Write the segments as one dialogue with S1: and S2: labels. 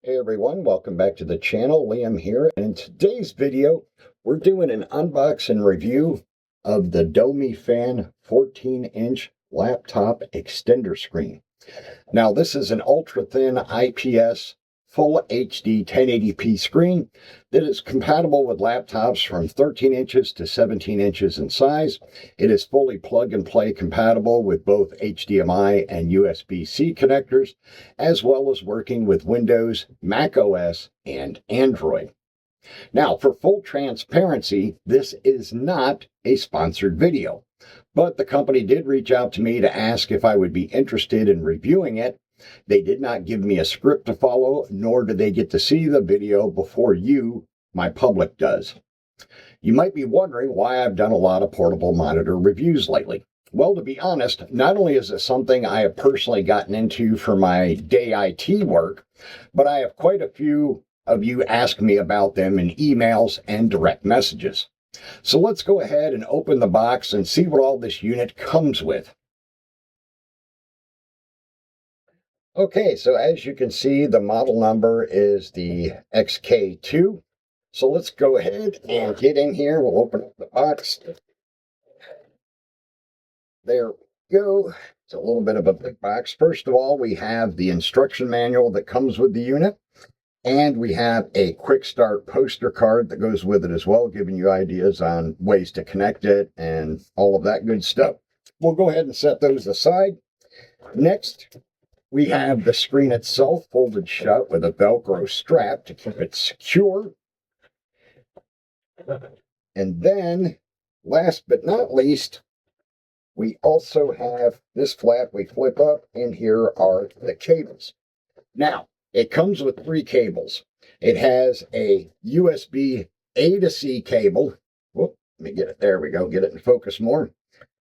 S1: Hey everyone, welcome back to the channel. Liam here, and in today's video we're doing an unboxing review of the Domyfan 14-inch laptop extender screen. Now this is an ultra-thin IPS Full HD 1080p screen that is compatible with laptops from 13 inches to 17 inches in size. It is fully plug-and-play compatible with both HDMI and USB-C connectors, as well as working with Windows, Mac OS, and Android. Now, for full transparency, this is not a sponsored video, but the company did reach out to me to ask if I would be interested in reviewing it. They did not give me a script to follow, nor do they get to see the video before you, my public, does. You might be wondering why I've done a lot of portable monitor reviews lately. Well, to be honest, not only is it something I have personally gotten into for my day IT work, but I have quite a few of you ask me about them in emails and direct messages. So let's go ahead and open the box and see what all this unit comes with. Okay, so as you can see, the model number is the 𝐋𝐿2. So let's go ahead and get in here. We'll open up the box. There we go. It's a little bit of a big box. First of all, we have the instruction manual that comes with the unit. And we have a quick start poster card that goes with it as well, giving you ideas on ways to connect it and all of that good stuff. We'll go ahead and set those aside. Next, we have the screen itself folded shut with a Velcro strap to keep it secure. And then, last but not least, we also have this flap we flip up, and here are the cables. Now, it comes with 3 cables. It has a USB A to C cable. Whoop, let me get it. There we go. Get it in focus more.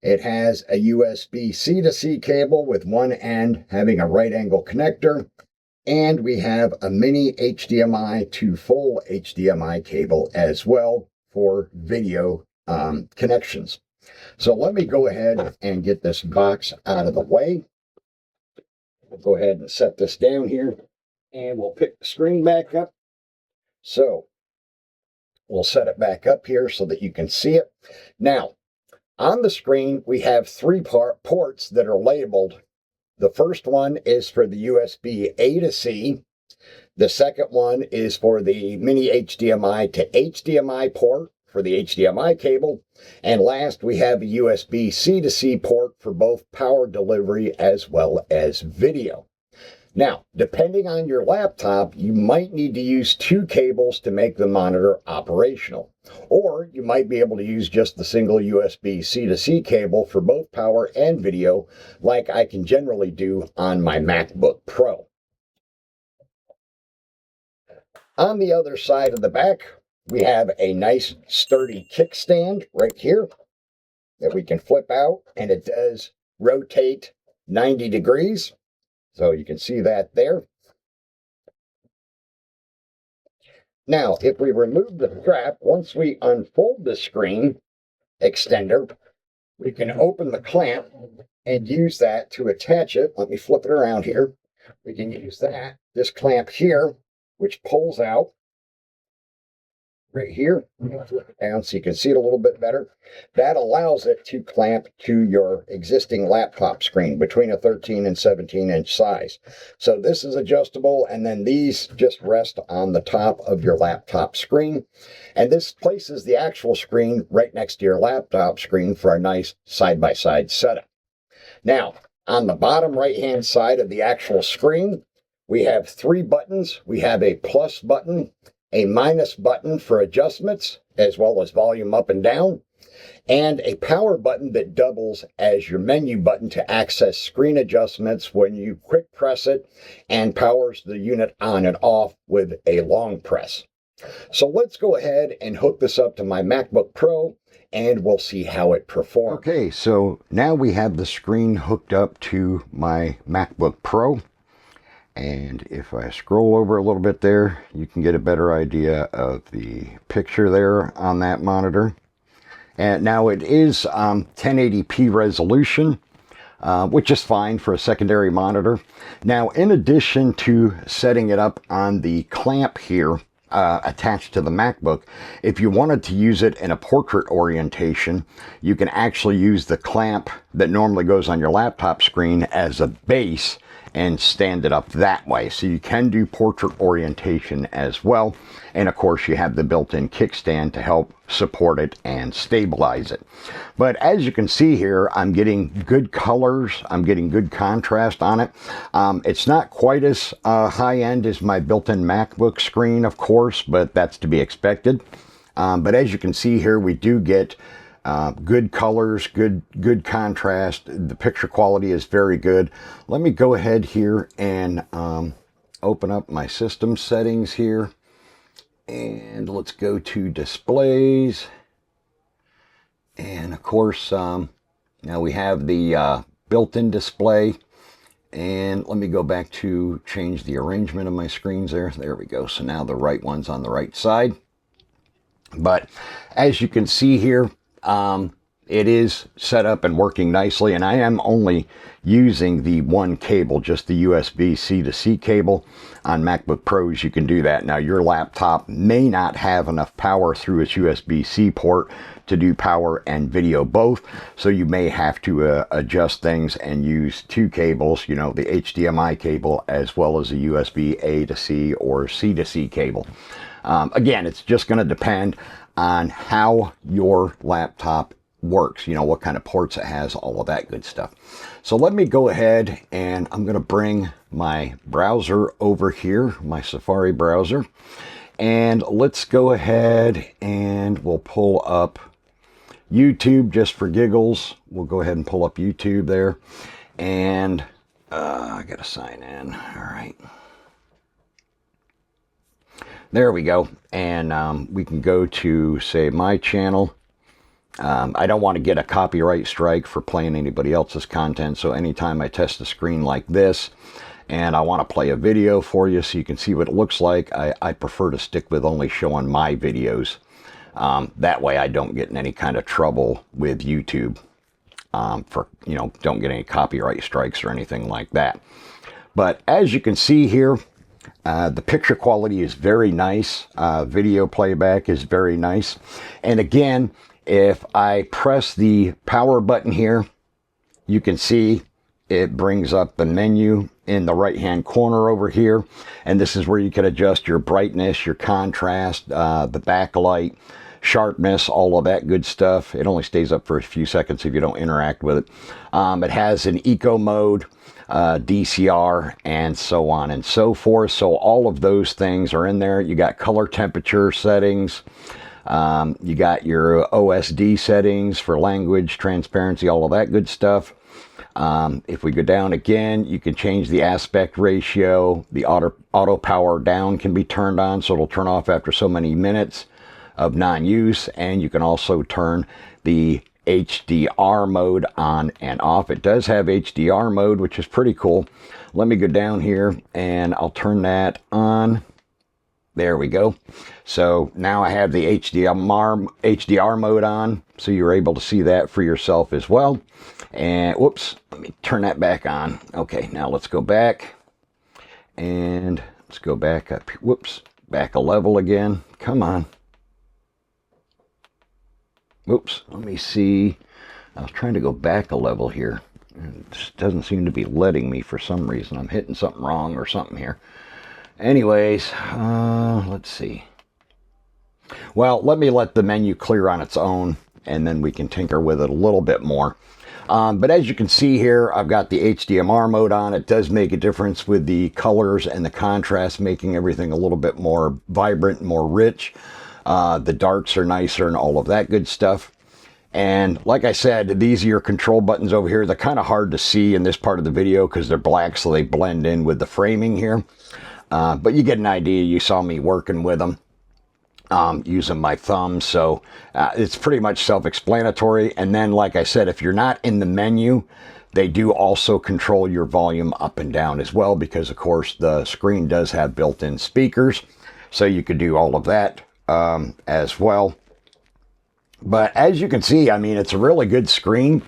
S1: It has a USB C to C cable with one end having a right angle connector. And we have a mini HDMI to full HDMI cable as well for video connections. So let me go ahead and get this box out of the way. We'll go ahead and set this down here. And we'll pick the screen back up. So we'll set it back up here so that you can see it. Now, on the screen, we have 3 ports that are labeled. The first one is for the USB A to C. The second one is for the mini HDMI to HDMI port for the HDMI cable. And last, we have a USB C to C port for both power delivery as well as video. Now, depending on your laptop, you might need to use 2 cables to make the monitor operational. Or you might be able to use just the single USB C to C cable for both power and video, like I can generally do on my MacBook Pro. On the other side of the back, we have a nice sturdy kickstand right here that we can flip out, and it does rotate 90 degrees. So you can see that there. Now, if we remove the strap, once we unfold the screen extender, we can open the clamp and use that to attach it. Let me flip it around here. We can use this clamp here, which pulls out right here. Flip it down so you can see it a little bit better. That allows it to clamp to your existing laptop screen between a 13 and 17 inch size. So this is adjustable, and then these just rest on the top of your laptop screen. And this places the actual screen right next to your laptop screen for a nice side-by-side setup. Now, on the bottom right-hand side of the actual screen, we have 3 buttons. We have a plus button, a minus button for adjustments, as well as volume up and down, and a power button that doubles as your menu button to access screen adjustments when you quick press it, and powers the unit on and off with a long press. So let's go ahead and hook this up to my MacBook Pro, and we'll see how it performs. Okay, so now we have the screen hooked up to my MacBook Pro. And if I scroll over a little bit there, you can get a better idea of the picture there on that monitor. And now it is 1080p resolution. which is fine for a secondary monitor. Now, in addition to setting it up on the clamp here, attached to the MacBook, if you wanted to use it in a portrait orientation, you can actually use the clamp that normally goes on your laptop screen as a base and stand it up that way. So you can do portrait orientation as well. And of course, you have the built-in kickstand to help support it and stabilize it. But as you can see here, I'm getting good colors. I'm getting good contrast on it. It's not quite as high-end as my built-in MacBook screen, of course, but that's to be expected. But as you can see here, we do get good colors, good contrast. The picture quality is very good. Let me go ahead here and open up my system settings here. And let's go to displays. And of course, now we have the built-in display. And let me go back to change the arrangement of my screens there. There we go. So now the right one's on the right side. But as you can see here, it is set up and working nicely, and I am only using the one cable, just the USB-C to C cable. On MacBook Pros, you can do that. Now, your laptop may not have enough power through its USB-C port to do power and video both, so you may have to adjust things and use two cables, you know, the HDMI cable as well as a USB-A to C or C to C cable. Again, it's just going to depend on how your laptop works, you know, what kind of ports it has, all of that good stuff. So let me go ahead and I'm going to bring my browser over here, my Safari browser, and let's go ahead and we'll pull up YouTube just for giggles. We'll go ahead and pull up YouTube there, and I gotta sign in. All right. There we go. And we can go to, say, my channel. I don't want to get a copyright strike for playing anybody else's content. So anytime I test a screen like this and I want to play a video for you so you can see what it looks like, I prefer to stick with only showing my videos. That way I don't get in any kind of trouble with YouTube for, you know, don't get any copyright strikes or anything like that. But as you can see here, the picture quality is very nice. Video playback is very nice. And again, if I press the power button here, you can see it brings up the menu in the right hand corner over here. And this is where you can adjust your brightness, your contrast, the backlight, sharpness, all of that good stuff. It only stays up for a few seconds if you don't interact with it. It has an eco mode, DCR, and so on and so forth. So all of those things are in there. You got color temperature settings. You got your OSD settings for language, transparency, all of that good stuff. If we go down again, you can change the aspect ratio. The auto power down can be turned on, so it'll turn off after so many minutes of non-use. And you can also turn the HDR mode on and off. It does have HDR mode, which is pretty cool. Let me go down here and I'll turn that on. There we go. So now I have the HDR mode on, so you're able to see that for yourself as well. And whoops, let me turn that back on. Okay, now let's go back and let's go back up. Whoops, back a level again. Come on. Oops, let me see. I was trying to go back a level here. It just doesn't seem to be letting me for some reason. I'm hitting something wrong or something here. Anyways, let's see. Well, let me let the menu clear on its own, and then we can tinker with it a little bit more. But as you can see here, I've got the HDMR mode on. It does make a difference with the colors and the contrast, making everything a little bit more vibrant, more rich. The darks are nicer and all of that good stuff. And like I said, these are your control buttons over here. They're kind of hard to see in this part of the video because they're black, so they blend in with the framing here. But you get an idea. You saw me working with them, using my thumb. So it's pretty much self-explanatory. And then, like I said, if you're not in the menu, they do also control your volume up and down as well, because of course the screen does have built-in speakers. So you could do all of that as well. But as you can see, I mean, it's a really good screen.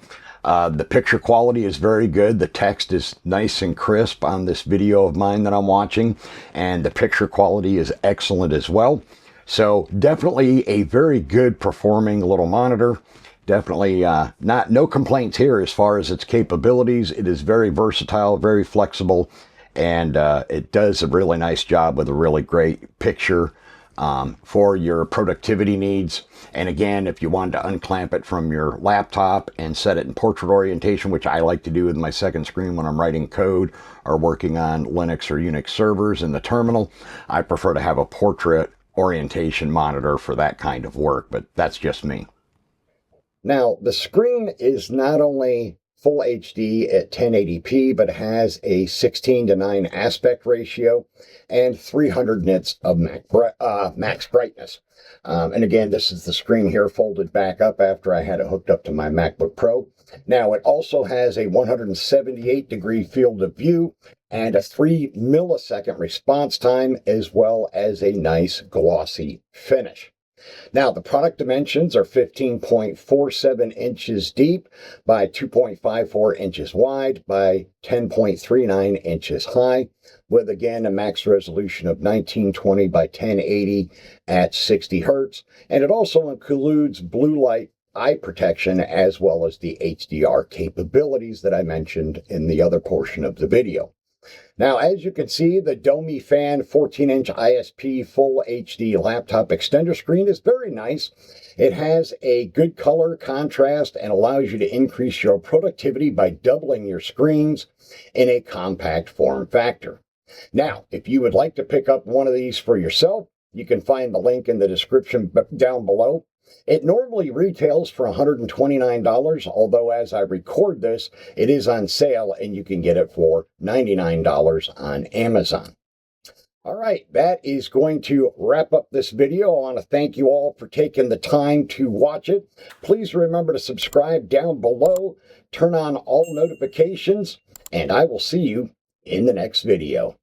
S1: The picture quality is very good. The text is nice and crisp on this video of mine that I'm watching, and the picture quality is excellent as well. So definitely a very good performing little monitor. Definitely no complaints here as far as its capabilities. It is very versatile, very flexible, and it does a really nice job with a really great picture for your productivity needs. And again, if you wanted to unclamp it from your laptop and set it in portrait orientation, which I like to do with my second screen when I'm writing code or working on Linux or Unix servers in the terminal, I prefer to have a portrait orientation monitor for that kind of work, but that's just me. Now, the screen is not only full HD at 1080p, but has a 16:9 aspect ratio and 300 nits of max brightness. And again, this is the screen here folded back up after I had it hooked up to my MacBook Pro. Now, it also has a 178-degree field of view and a 3 millisecond response time, as well as a nice glossy finish. Now, the product dimensions are 15.47 inches deep by 2.54 inches wide by 10.39 inches high, with, again, a max resolution of 1920 by 1080 at 60 hertz. And it also includes blue light eye protection, as well as the HDR capabilities that I mentioned in the other portion of the video. Now, as you can see, the Domyfan 14-inch ISP Full HD laptop extender screen is very nice. It has a good color contrast and allows you to increase your productivity by doubling your screens in a compact form factor. Now, if you would like to pick up one of these for yourself, you can find the link in the description down below. It normally retails for $129, although as I record this, it is on sale and you can get it for $99 on Amazon. All right, that is going to wrap up this video. I want to thank you all for taking the time to watch it. Please remember to subscribe down below, turn on all notifications, and I will see you in the next video.